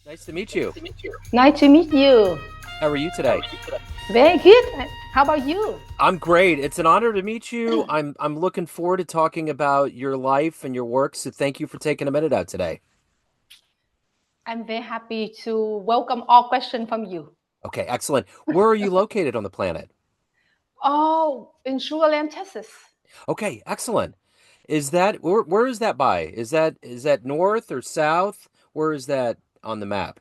Nice to meet you. Nice to meet you. How are you today? Very good. How about you? I'm great. It's an honor to meet you. I'm looking forward to talking about your life and your work, so thank you for taking a minute out today. I'm very happy to welcome all questions from you. Okay, excellent. Where are you located on the planet? Oh, in Sugar Land, Texas. Okay, excellent. Is that where is that by? Is that north or south? Where is that on the map?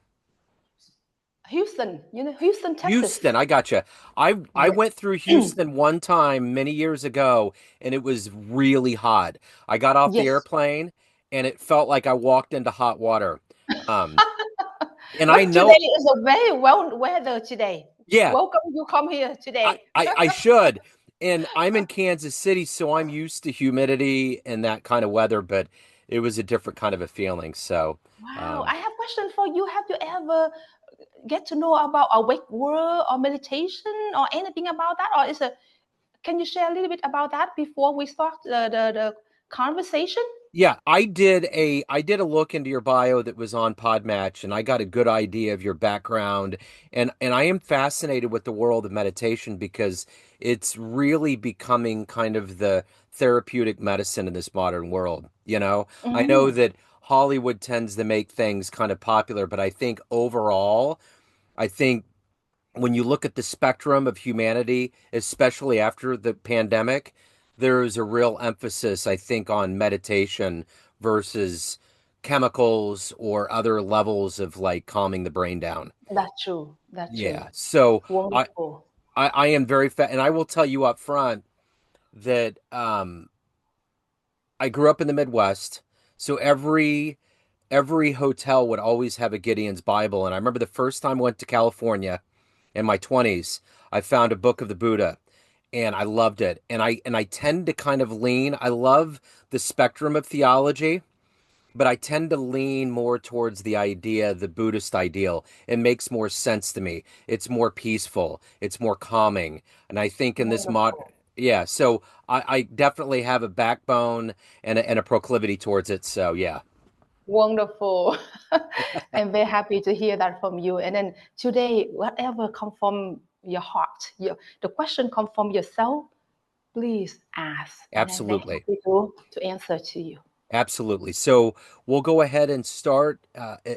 Houston, Houston, Texas. Houston, I gotcha. I Yes. went through Houston one time many years ago, and it was really hot. I got off the Yes. airplane, and it felt like I walked into hot water. Um, and I But today know, is a very well weather today. yeah, Welcome you come here I, today. I I should. And I'm in Kansas City, so I'm used to humidity and that kind of weather, but it was a different kind of a feeling. So, Wow, um, I have a question for you. Have you ever get to know about awake world or meditation or anything about that? Or is it can you share a little bit about that before we start the conversation? Yeah, I did a look into your bio that was on Podmatch, and I got a good idea of your background, and I am fascinated with the world of meditation because it's really becoming kind of the therapeutic medicine in this modern world, you know? I know Mm, that Hollywood tends to make things kind of popular, but I think overall, I think when you look at the spectrum of humanity, especially after the pandemic, there's a real emphasis, I think, on meditation versus chemicals or other levels of like calming the brain down. that's true. That's true. Yeah. So I Wonderful. I am very and I will tell you up front that I grew up in the Midwest, so every hotel would always have a Gideon's Bible. And I remember the first time I went to California in my 20s, I found a book of the Buddha and I loved it. And I tend to kind of lean, I love the spectrum of theology, but I tend to lean more towards the idea, the Buddhist ideal. It makes more sense to me. It's more peaceful, it's more calming. And I think in this Wonderful. yeah, so I definitely have a backbone and a proclivity towards it. So yeah. Wonderful. I'm very happy to hear that from you. And then today, whatever come from your heart, the question come from yourself, please ask. And I'm very Absolutely. happy to answer to you. Absolutely. So we'll go ahead and start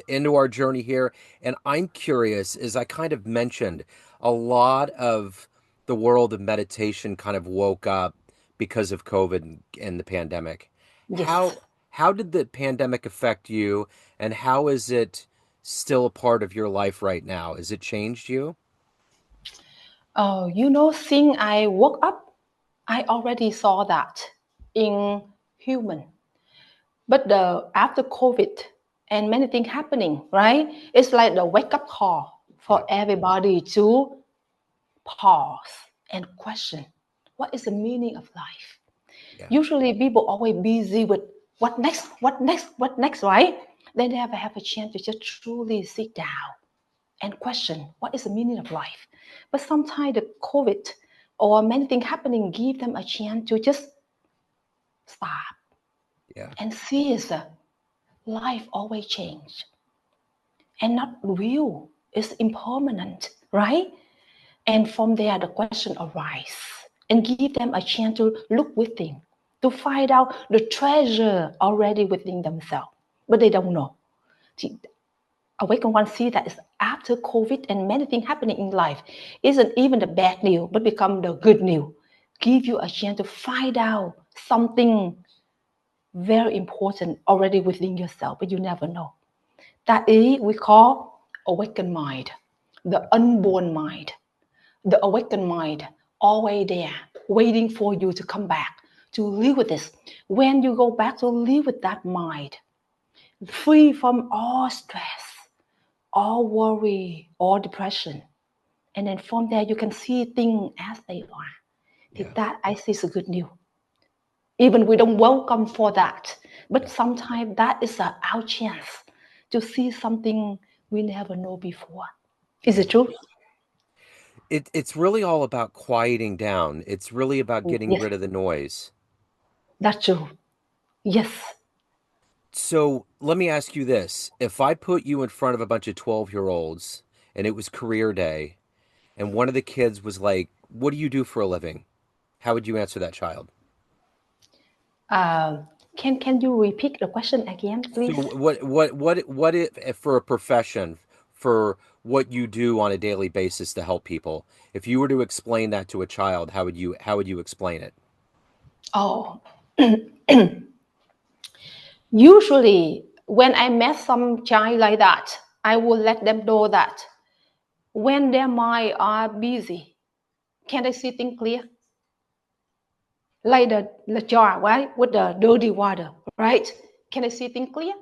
into our journey here. And I'm curious, as I kind of mentioned, a lot of the world of meditation kind of woke up because of COVID and the pandemic. Yes. How did the pandemic affect you, and how is it still a part of your life right now? Has it changed you? Oh, since I woke up, I already saw that in human. But the after COVID and many things happening, right? It's like the wake up call Yeah. for everybody to pause and question what is the meaning of life. Yeah. Usually people always busy with what next, what next, what next, right? They never have a chance to just truly sit down and question what is the meaning of life. But sometimes the COVID or many things happening give them a chance to just stop Yeah. and see is life always change and not real. It's impermanent, right? And from there, the question arises and give them a chance to look within, to find out the treasure already within themselves. But they don't know. See, Awaken One see that is after COVID and many things happening in life, isn't even the bad news, but become the good news. Give you a chance to find out something very important already within yourself, but you never know. That is we call awakened mind, the unborn mind. The awakened mind always there, waiting for you to come back to live with this. When you go back to live with that mind, free from all stress, all worry, all depression, and then from there you can see things as they are. Yeah. That I see is a good news. Even we don't welcome for that, but Yeah. sometimes that is our chance to see something we never know before. Is Yeah. it true? It's really all about quieting down. It's really about getting Yes, rid of the noise. that's true. Yes, So let me ask you this. If I put you in front of a bunch of 12-year-olds and it was career day, and one of the kids was like, "What do you do for a living?" How would you answer that child? Uh, can you repeat the question again, So please? what if for a profession, for what you do on a daily basis to help people? If you were to explain that to a child, how would you explain it? Oh, usually when I met some child like that, I will let them know that when their mind are busy, can they see things clear? Like the jar, right, with the dirty water, right? Can they see things clear?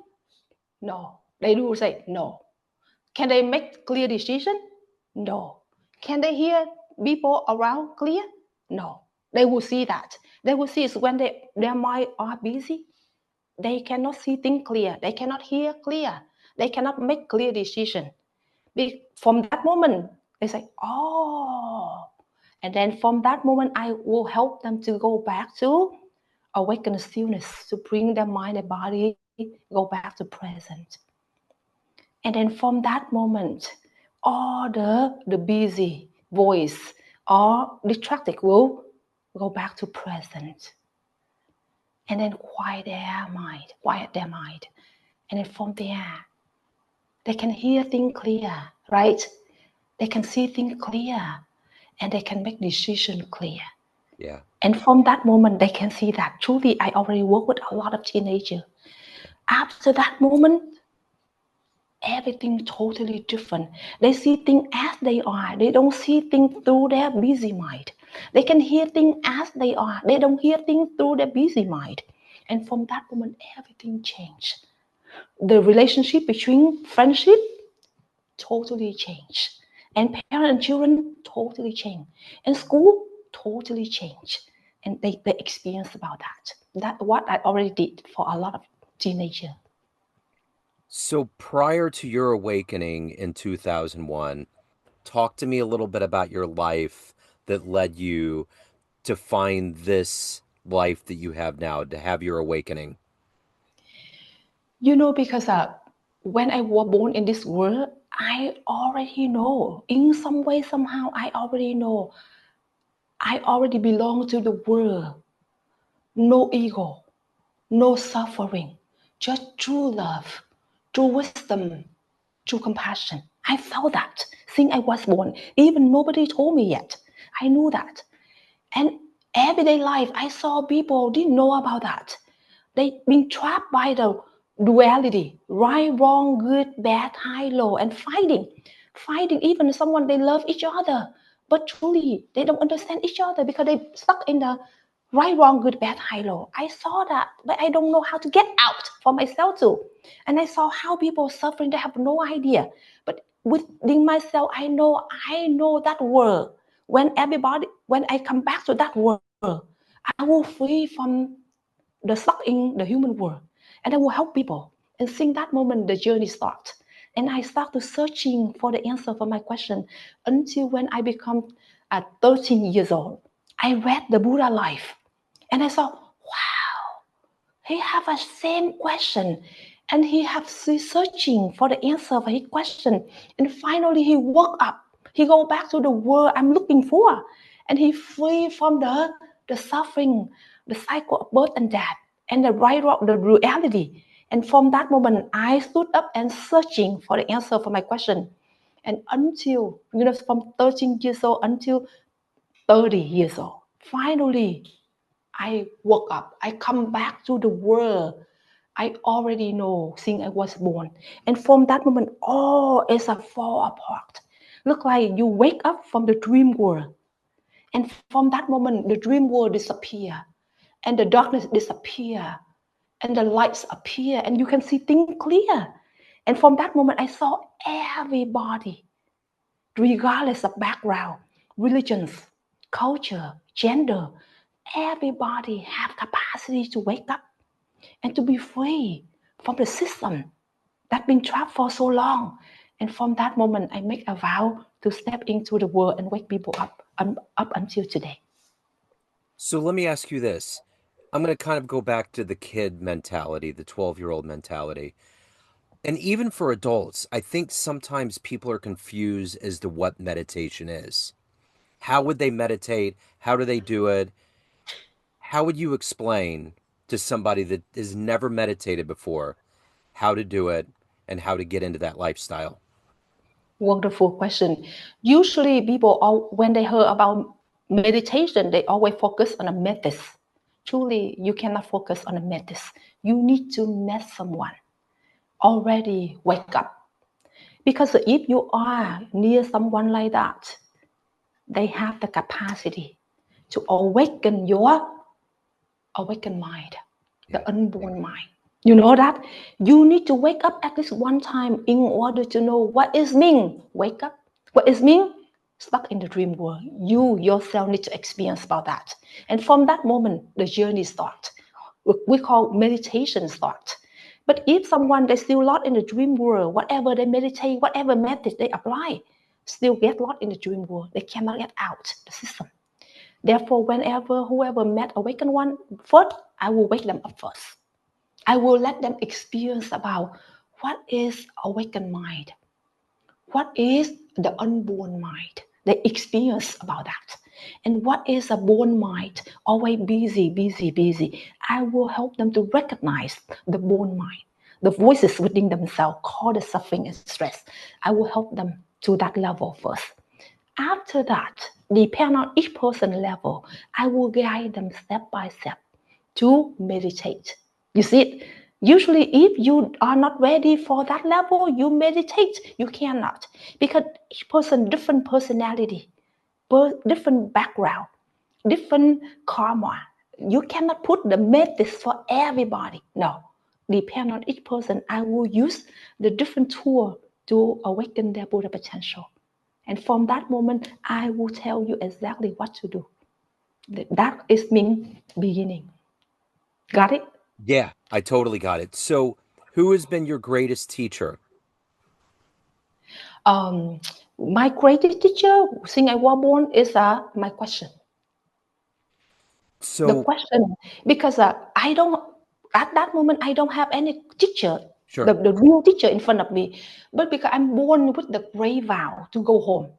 No. They do say no. Can they make clear decision? No. Can they hear people around clear? No. They will see that. They will see is when their mind are busy, they cannot see things clear. They cannot hear clear. They cannot make clear decision. From that moment, they say, oh. And then from that moment, I will help them to go back to awaken the stillness, to bring their mind and body, go back to present. And then from that moment, all the busy voice or distracted will go back to present. And then quiet their mind. And then from there, they can hear things clear, right? They can see things clear and they can make decision clear. Yeah. And from that moment, they can see that truly I already work with a lot of teenagers. After that moment, everything totally different. They see things as they are. They don't see things through their busy mind. They can hear things as they are. They don't hear things through their busy mind. And from that moment, everything changed. The relationship between friendship totally changed. And parents and children totally changed. And school totally changed. And they experienced about that. That's what I already did for a lot of teenagers. So prior to your awakening in 2001, talk to me a little bit about your life that led you to find this life that you have now, to have your awakening. Because when I was born in this world, I already know. In some way, somehow, I already know. I already belong to the world. No ego, no suffering, just true love, true wisdom, true compassion. I felt that since I was born. Even nobody told me yet. I knew that. And everyday life, I saw people didn't know about that. They been trapped by the duality, right, wrong, good, bad, high, low, and fighting even someone they love each other, but truly they don't understand each other because they stuck in the right, wrong, good, bad, high, low. I saw that, but I don't know how to get out for myself too. And I saw how people suffering, they have no idea. But within myself, I know that world. When I come back to that world, I will free from the stuck in the human world, and I will help people. And since that moment, the journey starts. And I start to searching for the answer for my question until when I become 13 years old. I read the Buddha life, and I saw, wow, he have a same question, and he have searching for the answer for his question, and finally he woke up. He go back to the world I'm looking for, and he free from the suffering, the cycle of birth and death, and the right of the reality. And from that moment, I stood up and searching for the answer for my question. And until, from 13 years old until 30 years old, finally I woke up. I come back to the world I already know since I was born. And from that moment, all is a fall apart. Look like you wake up from the dream world. And from that moment, the dream world disappear. And the darkness disappear. And the lights appear. And you can see things clear. And from that moment, I saw everybody, regardless of background, religions, culture, gender, everybody have capacity to wake up and to be free from the system that been trapped for so long. And from that moment, I make a vow to step into the world and wake people up until today. So let me ask you this. I'm going to kind of go back to the kid mentality, the 12-year-old mentality. And even for adults, I think sometimes people are confused as to what meditation is. How would they meditate? How do they do it? How would you explain to somebody that has never meditated before how to do it and how to get into that lifestyle? Wonderful question. Usually, people, when they hear about meditation, they always focus on a method. Truly, you cannot focus on a method. You need to meet someone already wake up. Because if you are near someone like that, they have the capacity to awaken your awakened mind, the Yeah. unborn mind. You know that? You need to wake up at least one time in order to know what is mean. Wake up. What is mean? Stuck in the dream world. You yourself need to experience about that. And from that moment, the journey starts. We call meditation start. But if someone they still lost in the dream world, whatever they meditate, whatever method they apply, still get lost in the dream world. They cannot get out the system. Therefore, whenever whoever met awakened one first, I will wake them up first. I will let them experience about what is awakened mind, what is the unborn mind. They experience about that. And what is a born mind? Always busy, busy, busy. I will help them to recognize the born mind, the voices within themselves called the suffering and stress. I will help them to that level first. After that, depend on each person level, I will guide them step by step to meditate. You see it? Usually, if you are not ready for that level, you meditate, you cannot. Because each person, different personality, different background, different karma. You cannot put the methods for everybody. No. Depend on each person. I will use the different tool to awaken their Buddha potential. And from that moment, I will tell you exactly what to do. That is mean beginning. Got it? Yeah, I totally got it. So, who has been your greatest teacher? Um, my greatest teacher since I was born is my question. The So, question, because I don't, at that moment, I don't have any teacher, sure. the real teacher in front of me. But because I'm born with the great vow to go home.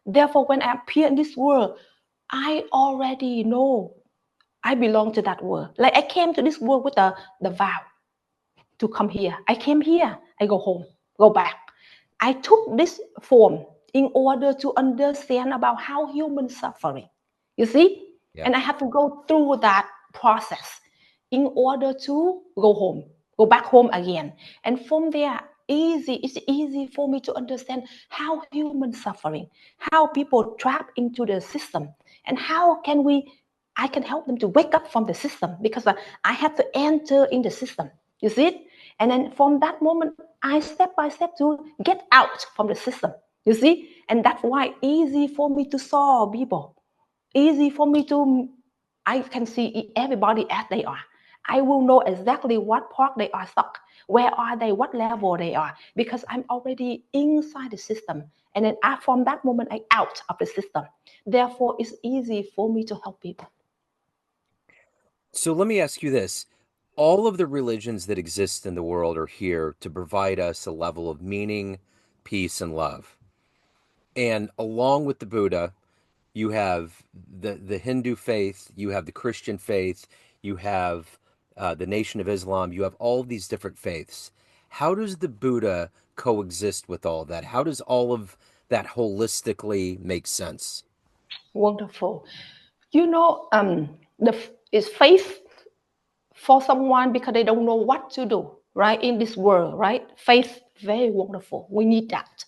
Therefore, when I appear in this world, I already know I belong to that world. Like I came to this world with the vow to come here. I came here, I go home, go back. I took this form in order to understand about how humans suffering. You see? Yeah. And I have to go through that process in order to go home, go back home again. And from there, it's easy for me to understand how humans suffering, how people trapped into the system, and how can we I can help them to wake up from the system because I have to enter in the system. You see it? And then from that moment, I step by step to get out from the system. You see? And that's why easy for me to solve people. Easy for me to, I can see everybody as they are. I will know exactly what part they are stuck. Where are they? What level they are? Because I'm already inside the system. And then from that moment, I out of the system. Therefore, it's easy for me to help people. So, let me ask you this. All of the religions that exist in the world are here to provide us a level of meaning, peace, and love. And along with the Buddha, you have the Hindu faith, you have the Christian faith, you have the Nation of Islam, you have all of these different faiths. How does the Buddha coexist with all of that? How does all of that holistically make sense? Wonderful. You know, is faith for someone because they don't know what to do, right? In this world, right? Faith, very wonderful. We need that.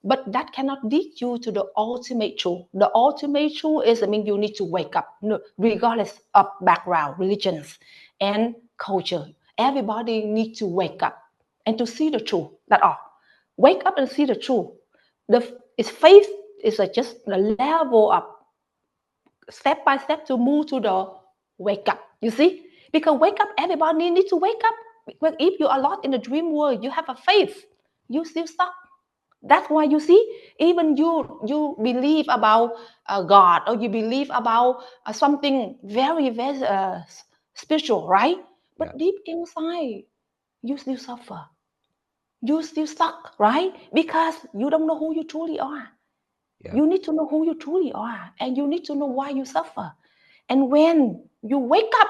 But that cannot lead you to the ultimate truth. The ultimate truth is, I mean, you need to wake up, regardless of background, religions, and culture. Everybody needs to wake up and to see the truth. That's all. Wake up and see the truth. It's faith is just the level of step by step to move to the wake up. You see? Because wake up, everybody needs to wake up. Because if you are lost in the dream world, you have a faith, you still stuck. That's why you see, even you believe about God or you believe about something very very spiritual, right? Yeah. But deep inside, you still suffer. You still stuck, right? Because you don't know who you truly are. Yeah. You need to know who you truly are, and you need to know why you suffer. And when you wake up,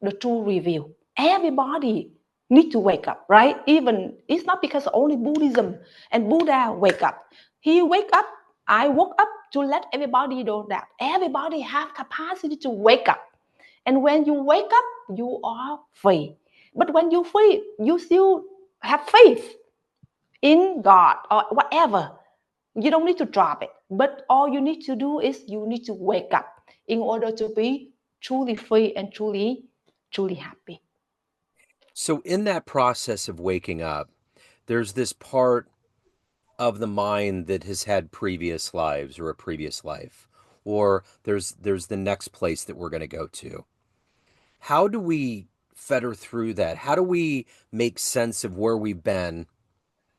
the truth reveal. Everybody need to wake up, right? Even it's not because only Buddhism and Buddha wake up. He wake up. I woke up to let everybody know that everybody have capacity to wake up. And when you wake up, you are free. But when you free, you still have faith in God or whatever. You don't need to drop it. But all you need to do is you need to wake up in order to be truly free and truly happy. So in that process of waking up, there's this part of the mind that has had previous lives or a previous life, or there's the next place that we're going to go to. How do we fetter through that? How do we make sense of where we've been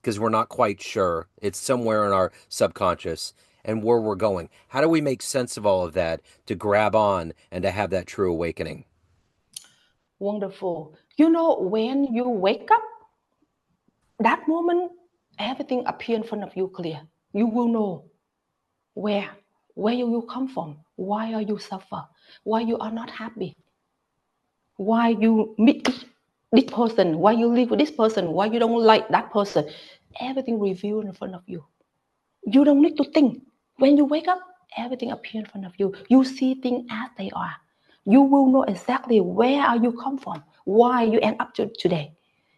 because we're not quite sure? It's somewhere in our subconscious and where we're going. How do we make sense of all of that to grab on and to have that true awakening? Wonderful. You know, when you wake up, that moment, everything appear in front of you clear. You will know where where you come from, why are you suffer, why you are not happy, why you meet this person, why you live with this person, why you don't like that person. Everything revealed in front of you. You don't need to think. When you wake up, everything appears in front of you. You see things as they are. You will know exactly where are you come from, why you end up to today.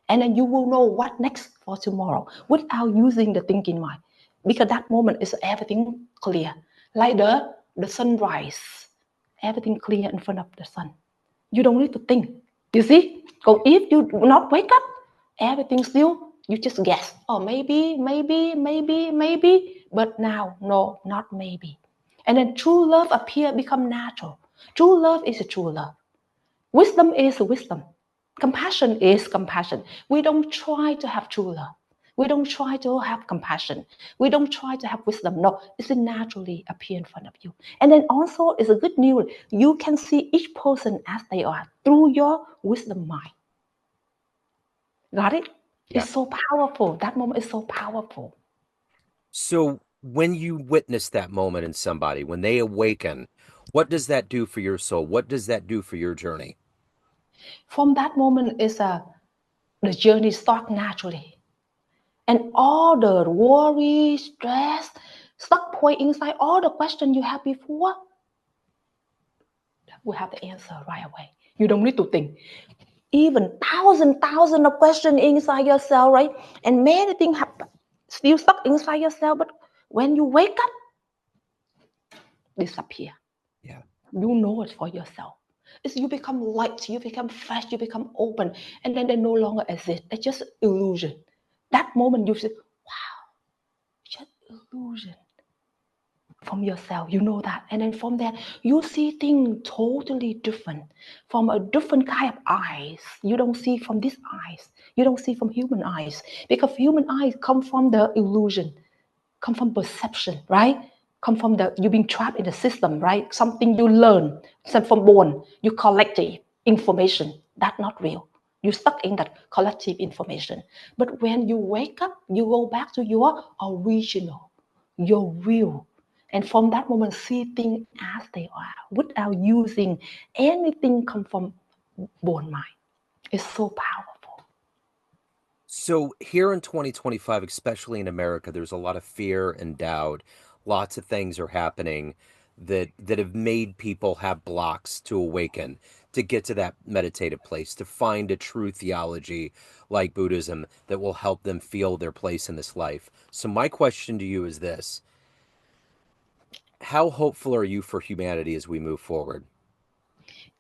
And then you will know what next for tomorrow without using the thinking mind. Because that moment is everything clear. Like the sunrise. Everything clear in front of the sun. You don't need to think. You see? So if you do not wake up, everything still you just guess. Oh, maybe. But now, no, not maybe. And then true love appear become natural. True love is a true love. Wisdom is wisdom. Compassion is compassion. We don't try to have true love. We don't try to have compassion. We don't try to have wisdom. No, it's naturally appear in front of you. And then also it's a good news. You can see each person as they are through your wisdom mind. Got it? Yeah. It's so powerful. That moment is so powerful. So when you witness that moment in somebody, when they awaken, what does that do for your soul? What does that do for your journey? From that moment is the journey starts naturally. And all the worry, stress, stuck point inside, all the questions you have before, we have the answer right away. You don't need to think. Even thousand of questions inside yourself, right? And many things have still stuck inside yourself. But when you wake up, disappear. Yeah. You know it for yourself. It's you become light, you become fresh, you become open, and then they no longer exist. They're just illusion. That moment you say, wow, just illusion from yourself. You know that. And then from there, you see things totally different, from a different kind of eyes. You don't see from these eyes. You don't see from human eyes. Because human eyes come from the illusion, come from perception, right? Come from the you being trapped in the system, right? Something you learn, some from born, you collective information. That's not real. You stuck in that collective information. But when you wake up, you go back to your original, your real. And from that moment, see things as they are without using anything come from born mind. It's so powerful. So here in 2025, especially in America, there's a lot of fear and doubt. Lots of things are happening that have made people have blocks to awaken, to get to that meditative place, to find a true theology like Buddhism that will help them feel their place in this life. So my question to you is this: how hopeful are you for humanity as we move forward?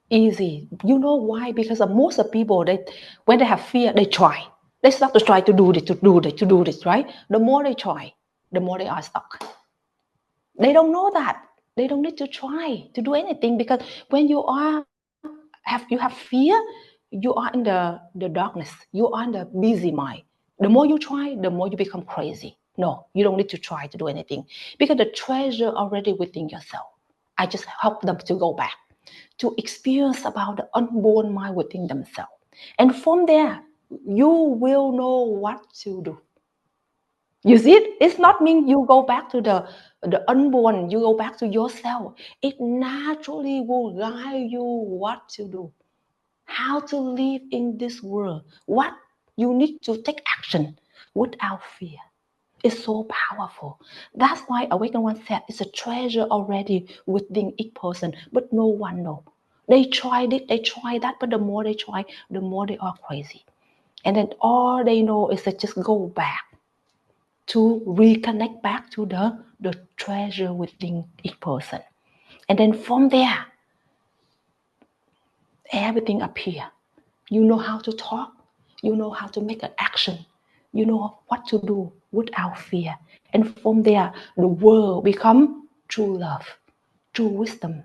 Easy. You know why? Because of most of people, they when they have fear, they try. They start to try to do this, to do this, to do this, right? The more they try, the more they are stuck. They don't know that. They don't need to try to do anything because when you have fear, you are in the darkness. You are in the busy mind. The more you try, the more you become crazy. No, you don't need to try to do anything because the treasure already within yourself. I just help them to go back. to experience about the unborn mind within themselves. And from there, you will know what to do. You see it? It's Yeah. not mean you go back to the unborn, you go back to yourself. It naturally will guide you what to do, how to live in this world, what you need to take action without fear. It's so powerful. That's why Awaken One said it's a treasure already within each person, but no one know. They tried it, they tried that, but the more they try, the more they are crazy. And then all they know is to just go back to reconnect back to the treasure within each person. And then from there, everything appear. You know how to talk, you know how to make an action, you know what to do without fear. And from there, the world become true love, true wisdom,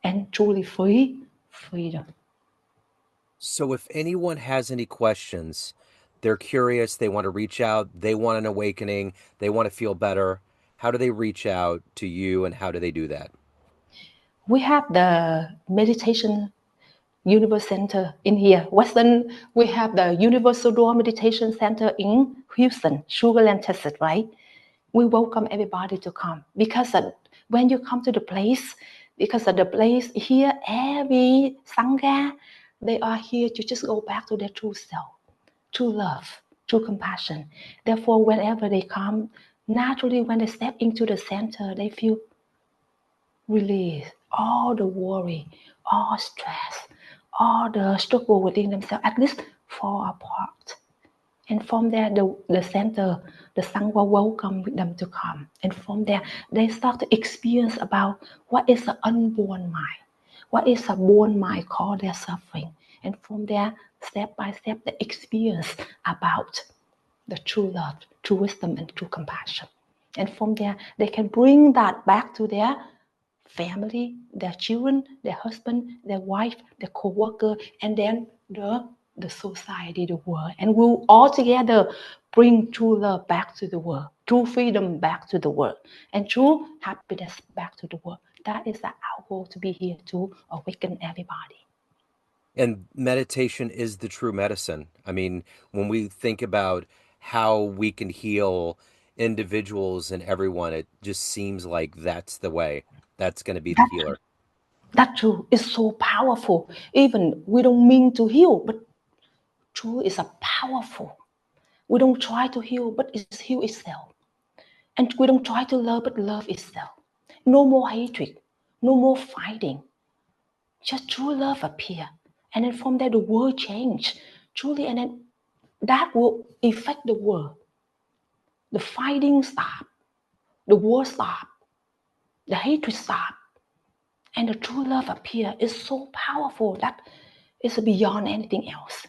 and truly freedom. So if anyone has any questions, they're curious, they want to reach out, they want an awakening, they want to feel better, how do they reach out to you and how do they do that? We have the meditation Universe Center in here. Western, we have the Universal Door Meditation Center in Houston, Sugar Land, Texas, right? We welcome everybody to come because when you come to the place, because of the place here, every Sangha, they are here to just go back to their true self, true love, true compassion. Therefore, whenever they come, naturally, when they step into the center, they feel release all the worry, all stress, all the struggle within themselves, at least fall apart. And from there, the center, the Sangha welcome them to come. And from there, they start to experience about what is the unborn mind, what is a born mind called their suffering. And from there, step by step, they experience about the true love, true wisdom, and true compassion. And from there, they can bring that back to their family, their children, their husband, their wife, their co-worker, and then the society, the world. And we'll all together bring true love back to the world, true freedom back to the world, and true happiness back to the world. That is our goal, to be here to awaken everybody. And meditation is the true medicine. I mean, when we think about how we can heal individuals and everyone, it just seems like that's the way. That's going to be the That healer. that true is so powerful. Even we don't mean to heal, but true is a powerful. We don't try to heal, but it's heal itself. And we don't try to love, but love itself. No more hatred, no more fighting. Just true love appear. And then from there, the world change. Truly, and then that will affect the world. The fighting stop, the war stop, the hatred stop, and the true love appear. Is so powerful that is beyond anything else.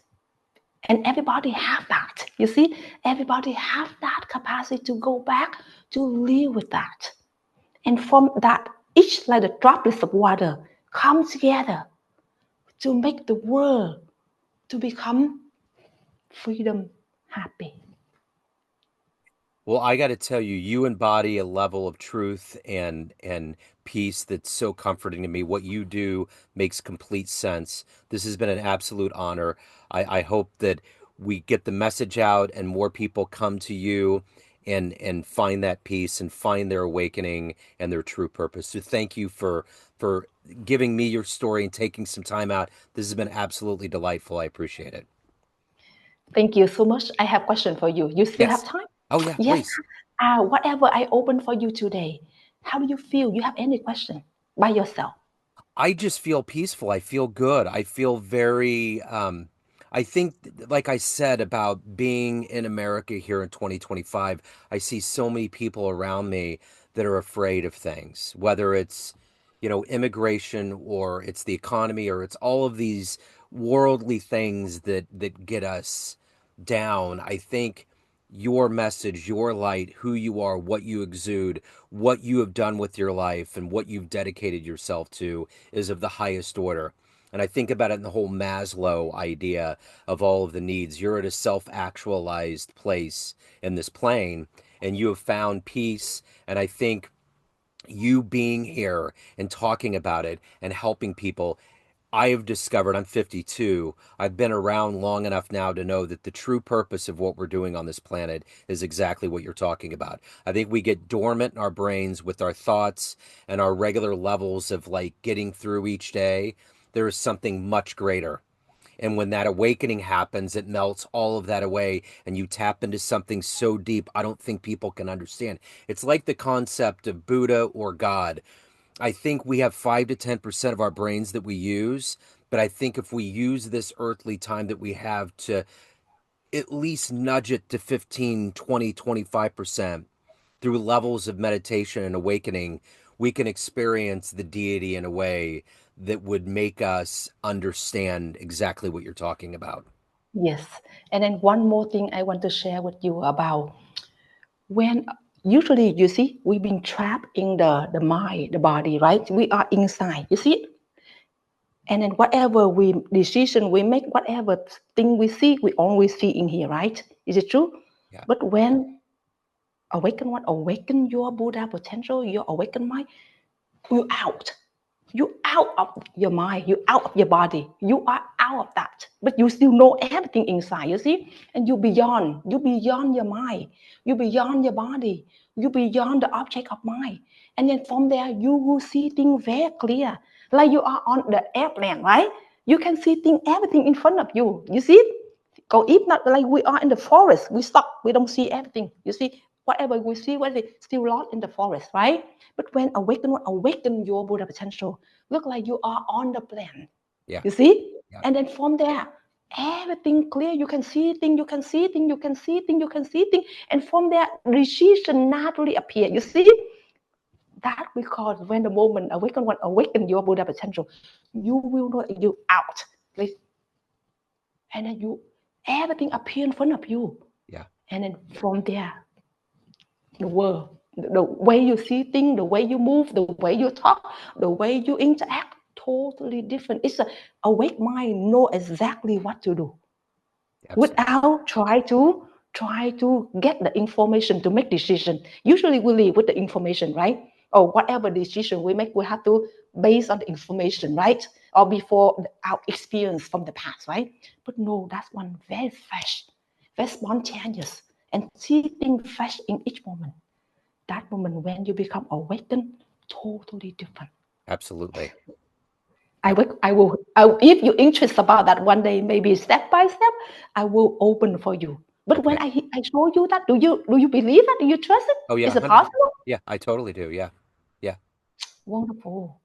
And everybody have that. You see, everybody have that capacity to go back to live with that. And from that, each like the droplets of water come together to make the world to become freedom, happy. Well, I got to tell you, you embody a level of truth and peace that's so comforting to me. What you do makes complete sense. This has been an absolute honor. I hope that we get the message out and more people come to you and find that peace and find their awakening and their true purpose. So thank you for giving me your story and taking some time out. This has been absolutely delightful. I appreciate it. Thank you so much. I have a question for you. You still have Yes. time? Oh yeah, Yes. please. Whatever I open for you today, how do you feel? You have any question by yourself? I just feel peaceful. I feel good. I feel very I think like I said about being in America here in 2025, I see so many people around me that are afraid of things, whether it's immigration or it's the economy or it's all of these worldly things that get us down. I think your message, your light, who you are, what you exude, what you have done with your life and what you've dedicated yourself to is of the highest order. And I think about it in the whole Maslow idea of all of the needs. You're at a self actualized place in this plane and you have found peace. And I think you being here and talking about it and helping people, I have discovered, I'm 52. I've been around long enough now to know that the true purpose of what we're doing on this planet is exactly what you're talking about. I think we get dormant in our brains with our thoughts and our regular levels of like getting through each day. There is something much greater. And when that awakening happens, it melts all of that away and you tap into something so deep, I don't think people can understand. It's like the concept of Buddha or God. I think we have 5 to 10% of our brains that we use, but I think if we use this earthly time that we have to at least nudge it to 15, 20, 25% through levels of meditation and awakening, we can experience the deity in a way that would make us understand exactly what you're talking about. Yes. And then one more thing I want to share with you about when usually you see we've been trapped in the mind, the body, right? We are inside. You see, and then whatever we decision we make, whatever thing we see, we always see in here, right? Is it true? Yeah, But when awaken your Buddha potential, your awakened mind, you out. You out of your mind, you out of your body, you are out of that, but you still know everything inside, you see, and you beyond your mind, you beyond your body, you beyond the object of mind, and then from there you will see things very clear, like you are on the airplane, right? You can see things, everything in front of you, you see. Or if not, like we are in the forest, we stop, we don't see everything. You see, whatever we see, what is still lost in the forest, right? But when awaken your Buddha potential, look like you are on the plane. yeah, You see? yeah, And then from there, everything clear. You can see things, you can see things, you can see things, you can see things. And from there, decision naturally appear. You see? That because when the moment awaken your Buddha potential, you will know you out. And then you everything appear in front of you. yeah, And then from there, the world, the way you see things, the way you move, the way you talk, the way you interact, totally different. It's a awake mind know exactly what to do absolutely. without try to get the information to make decision. Usually we live with the information, right? Or whatever decision we make, we have to base on the information, right? Or before our experience from the past, right? But no, that's one very fresh, very spontaneous, and see things fresh in each moment. That moment when you become awakened, totally different. Absolutely. I will, I will, if you're interested about that one day, maybe step by step, I will open for you. But when Okay. I show you that, do you believe that? Do you trust it? Oh yeah, Is it 100. possible? Yeah, I totally do. Yeah. Yeah. Wonderful.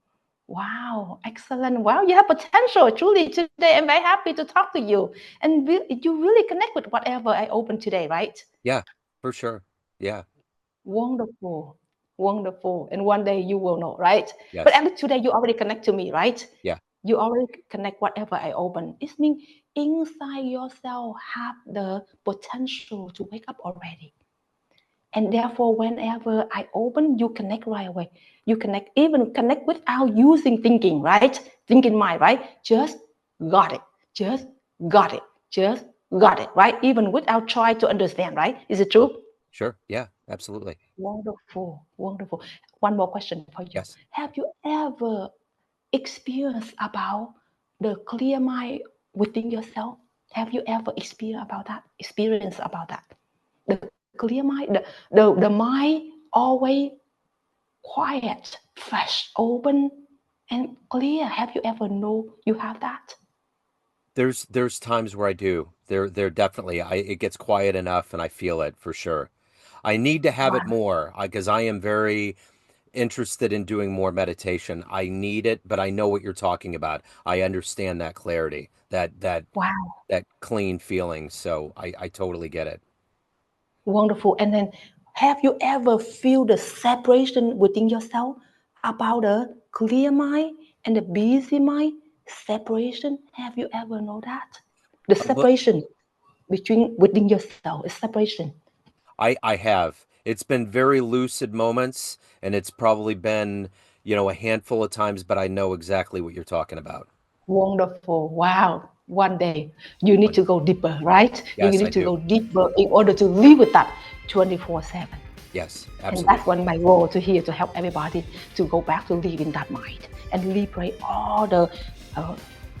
Wow, excellent. Wow, you have potential. Truly, today I'm very happy to talk to you. And you really connect with whatever I open today, right? Yeah, for sure. Yeah. Wonderful. Wonderful. And one day you will know, right? But Yes. at least today you already connect to me, right? Yeah. You already connect whatever I open. It means inside yourself have the potential to wake up already. And therefore, whenever I open, you connect right away. You connect, even connect without using thinking, right? Thinking mind, right? Just got it. Just got it. Just got it, right? Even without trying to understand, right? Is it Sure. true? Sure. Yeah, absolutely. Wonderful, wonderful. One more question for you. Yes. Have you ever experienced about the clear mind within yourself? Have you ever experienced about that? Experience about that? The clear mind, the mind always quiet, fresh, open, and clear. Have you ever know you have that? There's times where I do. There definitely I it gets quiet enough and I feel it for sure. I need to have it Wow, more because I am very interested in doing more meditation. I need it, but I know what you're talking about. I understand that clarity, wow, that clean feeling. So I totally get it. wonderful. And then have you ever feel the separation within yourself about the clear mind and the busy mind? Separation. Have you ever know that? The A li- separation between within yourself is separation. I have. It's been very lucid moments, and it's probably been, a handful of times, but I know exactly what you're talking about. Wonderful. Wow. One day you need to Wonderful. go deeper, right? You Yes, I need to do. go deeper in order to live with that 24/7. Yes, And that's absolutely. one my role to here to help everybody to go back to live in that mind and liberate all uh,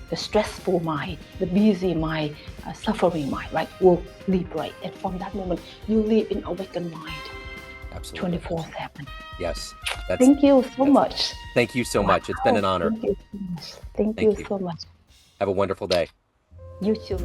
the stressful mind, the busy mind, suffering mind, right? Will liberate. And from that moment, you live in awakened mind Absolutely. 24/7. Yes. That's Thank you so that's much. Thank you so Wow. much. It's been an honor. Thank you so much. Thank you Thank you. so much. Have a wonderful day. You too.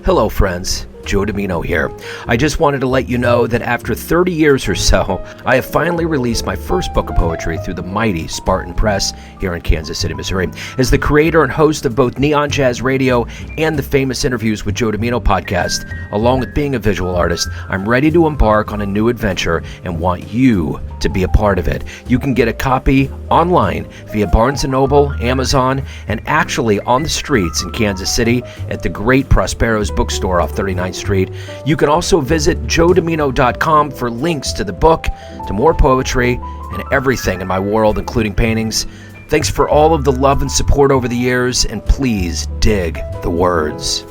Hello, friends. Joe Dimino here. I just wanted to let you know that after 30 years or so, I have finally released my first book of poetry through the mighty Spartan Press here in Kansas City, Missouri. As the creator and host of both Neon Jazz Radio and the famous Interviews with Joe Dimino podcast, along with being a visual artist, I'm ready to embark on a new adventure and want you to be a part of it. You can get a copy online via Barnes & Noble, Amazon, and actually on the streets in Kansas City at the great Prospero's bookstore off 39th Street. You can also visit joedimino.com for links to the book, to more poetry, and everything in my world, including paintings. Thanks for all of the love and support over the years, and please dig the words.